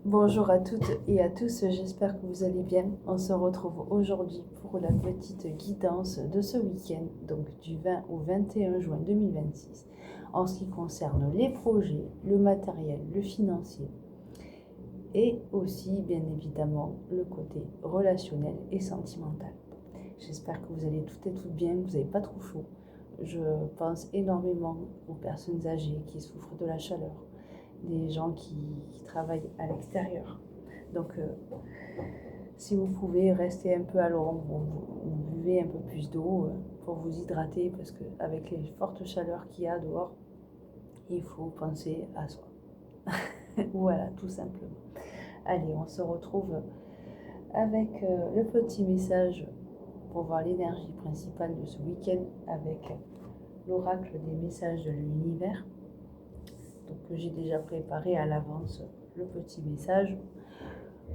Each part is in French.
Bonjour à toutes et à tous, j'espère que vous allez bien. On se retrouve aujourd'hui pour la petite guidance de ce week-end, donc du 20 au 21 juin 2026, en ce qui concerne les projets, le matériel, le financier et aussi bien évidemment le côté relationnel et sentimental. J'espère que vous allez toutes et toutes bien, que vous n'avez pas trop chaud. Je pense énormément aux personnes âgées qui souffrent de la chaleur, des gens qui travaillent à l'extérieur. Donc, si vous pouvez rester un peu à l'ombre ou buvez un peu plus d'eau pour vous hydrater, parce qu'avec les fortes chaleurs qu'il y a dehors, il faut penser à soi. Voilà, tout simplement. Allez, on se retrouve avec le petit message pour voir l'énergie principale de ce week-end avec l'oracle des messages de l'univers. Donc j'ai déjà préparé à l'avance le petit message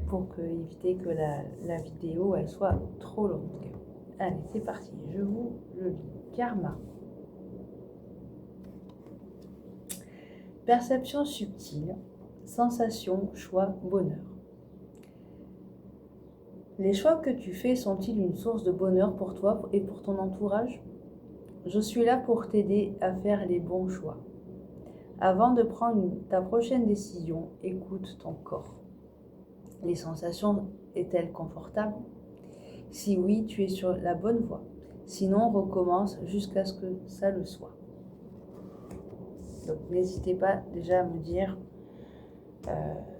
pour éviter que la vidéo elle soit trop longue. Allez, c'est parti, je vous le lis. Karma. Perception subtile, sensation, choix, bonheur. Les choix que tu fais sont-ils une source de bonheur pour toi et pour ton entourage? Je suis là pour t'aider à faire les bons choix. Avant de prendre ta prochaine décision, écoute ton corps. Les sensations est-elle confortable? Si oui, tu es sur la bonne voie. Sinon, recommence jusqu'à ce que ça le soit. Donc, n'hésitez pas déjà à me dire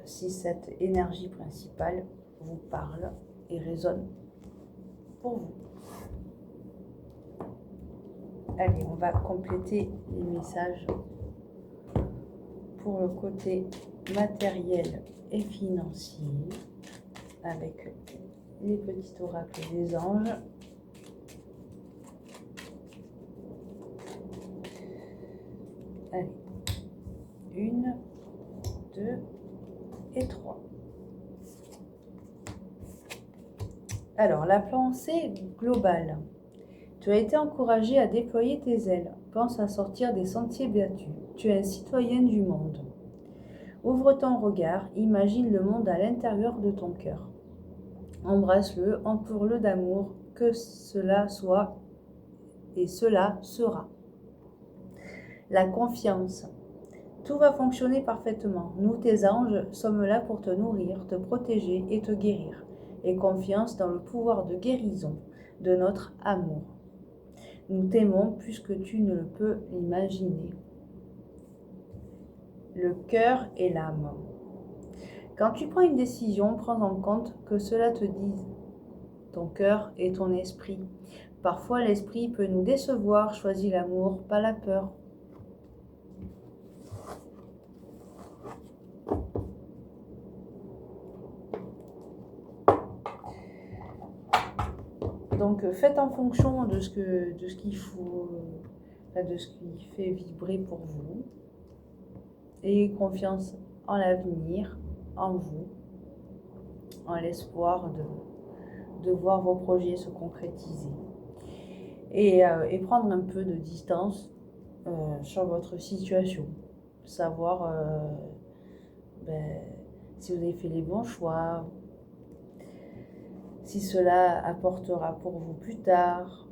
si cette énergie principale vous parle et résonne pour vous. Allez, on va compléter les messages pour le côté matériel et financier avec les petits oracles des anges. Allez, 1, 2 et 3. Alors, la pensée globale. Tu as été encouragé à déployer tes ailes. Pense à sortir des sentiers battus. Tu es un citoyen du monde. Ouvre ton regard, imagine le monde à l'intérieur de ton cœur. Embrasse-le, entoure-le d'amour, que cela soit et cela sera. La confiance. Tout va fonctionner parfaitement. Nous, tes anges, sommes là pour te nourrir, te protéger et te guérir. Aie confiance dans le pouvoir de guérison de notre amour. Nous t'aimons plus que tu ne le peux l'imaginer. Le cœur et l'âme. Quand tu prends une décision, prends en compte que cela te dise ton cœur et ton esprit. Parfois, l'esprit peut nous décevoir. Choisis l'amour, pas la peur. Donc faites en fonction de ce qu'il faut, de ce qui fait vibrer pour vous. Ayez confiance en l'avenir, en vous, en l'espoir de voir vos projets se concrétiser. Et prendre un peu de distance sur votre situation. Savoir si vous avez fait les bons choix, si cela apportera pour vous plus tard,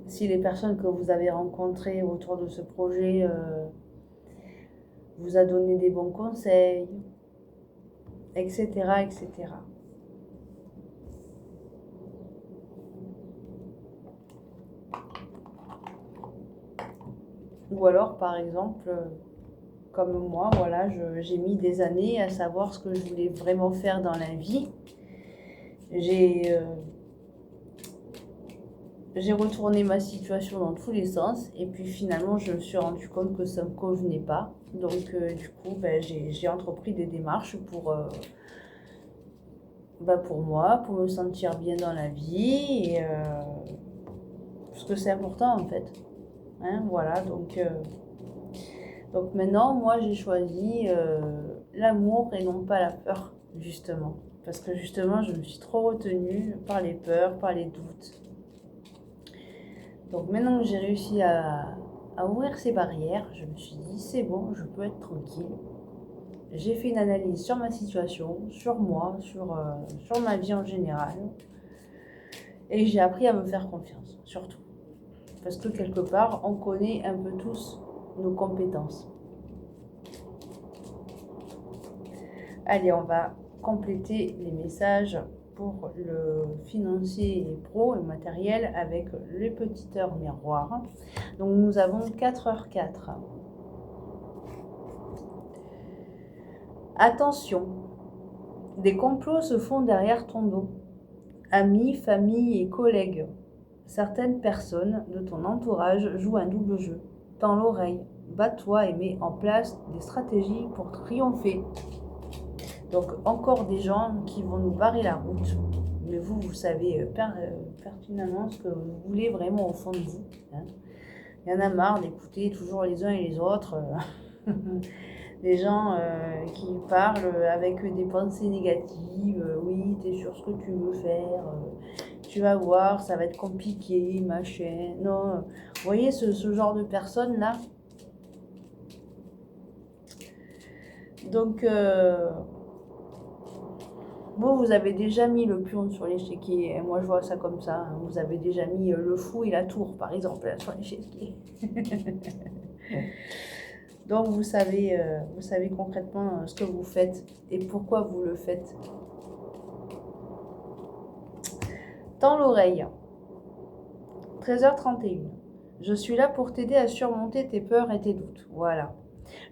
si les personnes que vous avez rencontrées autour de ce projet vous a donné des bons conseils, etc., etc. Ou alors, par exemple, comme moi, voilà, j'ai mis des années à savoir ce que je voulais vraiment faire dans la vie. J'ai retourné ma situation dans tous les sens et puis finalement je me suis rendu compte que ça ne me convenait pas. Donc du coup j'ai entrepris des démarches pour moi, pour me sentir bien dans la vie et parce que c'est important en fait. Hein, voilà, donc maintenant moi j'ai choisi l'amour et non pas la peur justement. Parce que justement je me suis trop retenue par les peurs, par les doutes. Donc maintenant que j'ai réussi à ouvrir ces barrières, je me suis dit c'est bon, je peux être tranquille. j'ai fait une analyse sur ma situation, sur moi, sur ma vie en général. Et j'ai appris à me faire confiance, surtout. Parce que quelque part, on connaît un peu tous nos compétences. Allez, on va compléter les messages pour le financier et pro et matériel avec les petites heures miroirs. Donc nous avons 4h04. Attention, des complots se font derrière ton dos. Amis, famille et collègues. Certaines personnes de ton entourage jouent un double jeu. Tends l'oreille, bats-toi et mets en place des stratégies pour triompher. Donc encore des gens qui vont nous barrer la route. Mais vous savez pertinemment ce que vous voulez vraiment au fond de vous. Hein. Il y en a marre d'écouter toujours les uns et les autres. Des gens qui parlent avec des pensées négatives. Oui, tu es sur ce que tu veux faire. Tu vas voir, ça va être compliqué, machin. Non, vous voyez ce genre de personnes-là. Donc, vous avez déjà mis le pion sur l'échiquier. Moi, je vois ça comme ça. Hein. Vous avez déjà mis le fou et la tour, par exemple, là, sur l'échiquier. Donc, vous savez concrètement ce que vous faites et pourquoi vous le faites. Tends l'oreille. 13h31. Je suis là pour t'aider à surmonter tes peurs et tes doutes. Voilà.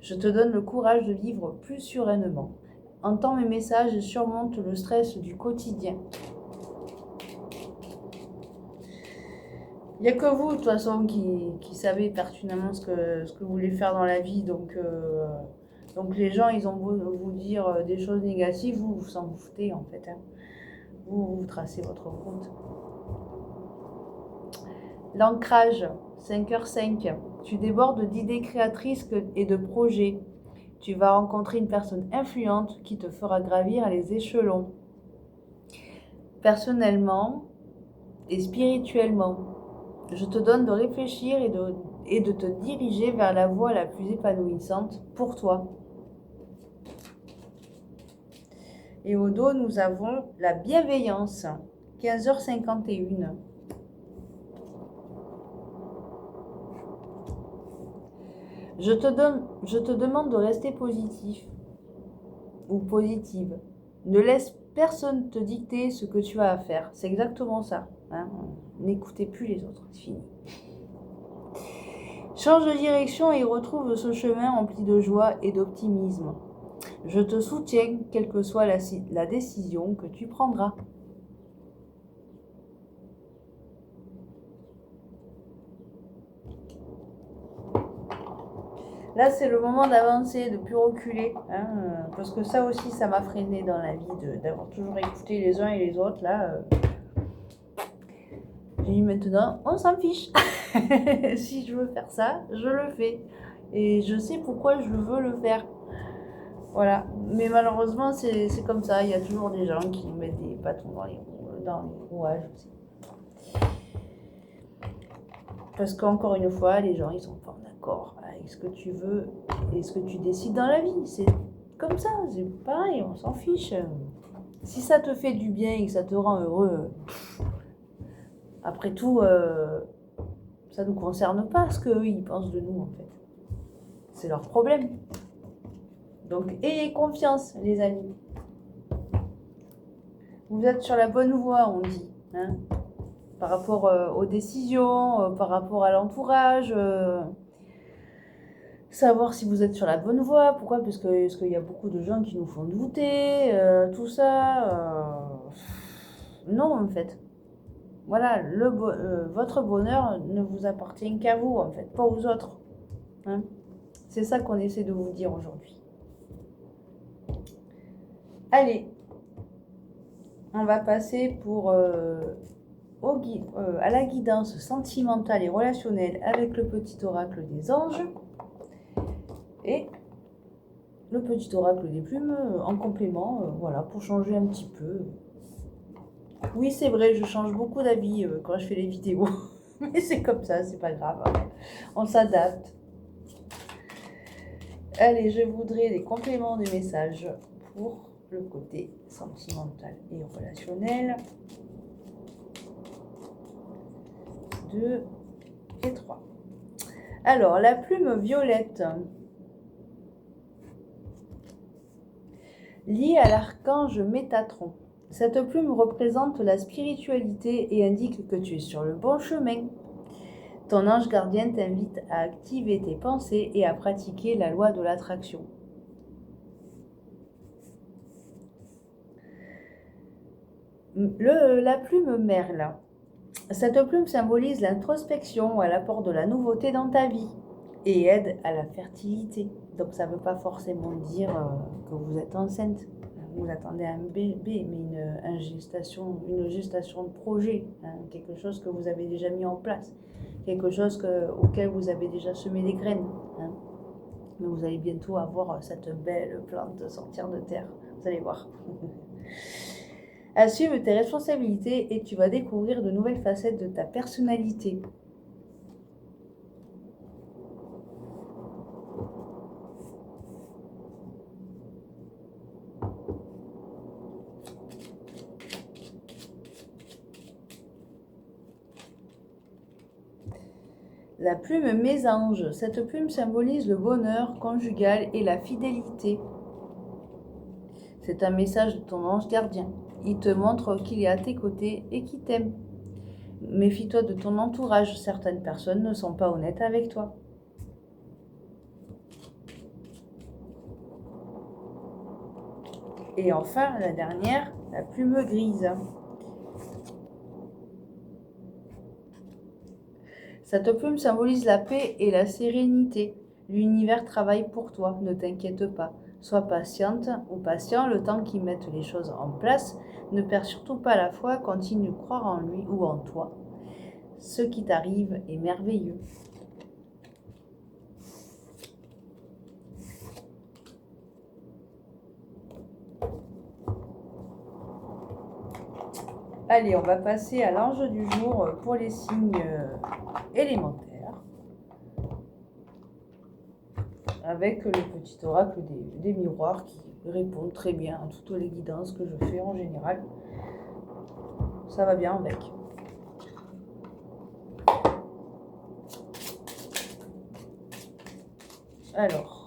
Je te donne le courage de vivre plus sereinement. Entends mes messages et surmonte le stress du quotidien. Il n'y a que vous, de toute façon, qui savez pertinemment ce que vous voulez faire dans la vie. Donc les gens, ils ont beau vous dire des choses négatives, vous s'en foutez, en fait. Hein. Vous tracez votre route. L'ancrage, 5h05. Tu débordes d'idées créatrices et de projets. Tu vas rencontrer une personne influente qui te fera gravir les échelons. Personnellement et spirituellement, je te donne de réfléchir et de te diriger vers la voie la plus épanouissante pour toi. Et au dos, nous avons la bienveillance, 15h51. Je te demande de rester positif ou positive. Ne laisse personne te dicter ce que tu as à faire. C'est exactement ça. Hein. N'écoutez plus les autres, c'est fini. Change de direction et retrouve ce chemin rempli de joie et d'optimisme. Je te soutiens, quelle que soit la décision que tu prendras. Là, c'est le moment d'avancer, de ne plus reculer. Hein, parce que ça aussi, ça m'a freiné dans la vie, d'avoir toujours écouté les uns et les autres. Là, j'ai dit maintenant, on s'en fiche. Si je veux faire ça, je le fais. Et je sais pourquoi je veux le faire. Voilà. Mais malheureusement, c'est comme ça. Il y a toujours des gens qui mettent des bâtons dans les rouages aussi. Parce qu'encore une fois, les gens, ils sont pas d'accord avec ce que tu veux et ce que tu décides dans la vie. C'est comme ça, c'est pareil, on s'en fiche. Si ça te fait du bien et que ça te rend heureux, après tout, ça ne nous concerne pas ce qu'eux, ils pensent de nous, en fait. C'est leur problème. Donc, ayez confiance, les amis. Vous êtes sur la bonne voie, on dit. Hein, par rapport aux décisions, par rapport à l'entourage. Savoir si vous êtes sur la bonne voie. Pourquoi ? Parce qu'il y a beaucoup de gens qui nous font douter, tout ça. Non, en fait. Voilà, votre bonheur ne vous appartient qu'à vous, en fait, pas aux autres. Hein, c'est ça qu'on essaie de vous dire aujourd'hui. Allez, on va passer à la guidance sentimentale et relationnelle avec le petit oracle des anges et le petit oracle des plumes en complément, voilà, pour changer un petit peu. Oui, c'est vrai, je change beaucoup d'avis quand je fais les vidéos, mais c'est comme ça, c'est pas grave, on s'adapte. Allez, je voudrais des compléments de message pour le côté sentimental et relationnel. 2 et 3. Alors, la plume violette, liée à l'archange Métatron. Cette plume représente la spiritualité et indique que tu es sur le bon chemin. Ton ange gardien t'invite à activer tes pensées et à pratiquer la loi de l'attraction. La plume merle. Cette plume symbolise l'introspection, elle apporte de la nouveauté dans ta vie et aide à la fertilité. Donc ça ne veut pas forcément dire que vous êtes enceinte, vous attendez un bébé, mais une gestation de projet, hein, quelque chose que vous avez déjà mis en place, quelque chose auquel vous avez déjà semé des graines. Hein. Mais vous allez bientôt avoir cette belle plante sortir de terre, vous allez voir. Assume tes responsabilités et tu vas découvrir de nouvelles facettes de ta personnalité. La plume mésange. Cette plume symbolise le bonheur conjugal et la fidélité. C'est un message de ton ange gardien. Il te montre qu'il est à tes côtés et qu'il t'aime. Méfie-toi de ton entourage. Certaines personnes ne sont pas honnêtes avec toi. Et enfin, la dernière, la plume grise. Cette plume symbolise la paix et la sérénité. L'univers travaille pour toi, ne t'inquiète pas. Sois patiente ou patient le temps qu'ils mettent les choses en place. Ne perds surtout pas la foi, continue de croire en lui ou en toi. Ce qui t'arrive est merveilleux. Allez, on va passer à l'ange du jour pour les signes élémentaires. Avec le petit oracle des miroirs qui répondent très bien à toutes les guidances que je fais en général. Ça va bien avec. Alors,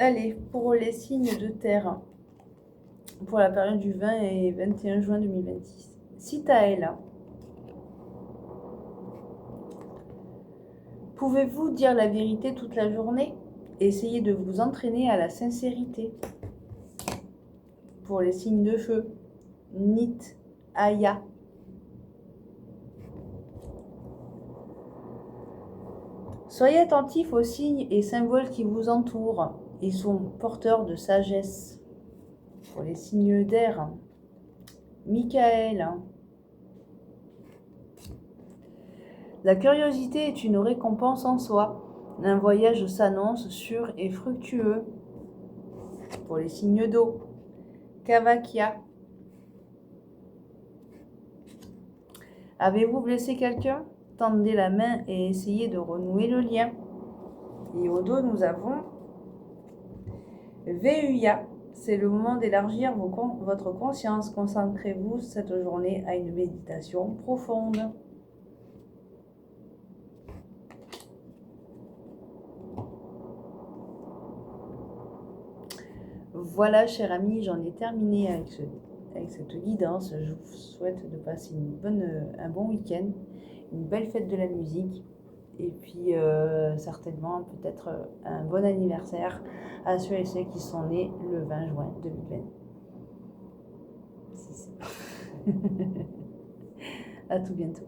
allez, pour les signes de terre, pour la période du 20 et 21 juin 2026. Citaël. Pouvez-vous dire la vérité toute la journée? Essayez de vous entraîner à la sincérité. Pour les signes de feu, Nit, Aya. Soyez attentifs aux signes et symboles qui vous entourent. Ils sont porteurs de sagesse. Pour les signes d'air, Michael. La curiosité est une récompense en soi. Un voyage s'annonce sûr et fructueux. Pour les signes d'eau, Kavakia. Avez-vous blessé quelqu'un? Tendez la main et essayez de renouer le lien. Et au dos, nous avons Veuya. C'est le moment d'élargir votre conscience. Concentrez-vous cette journée à une méditation profonde. Voilà, chers amis, j'en ai terminé avec cette guidance. Je vous souhaite de passer un bon week-end, une belle fête de la musique et puis certainement peut-être un bon anniversaire à ceux et celles qui sont nés le 20 juin 2020. À tout bientôt.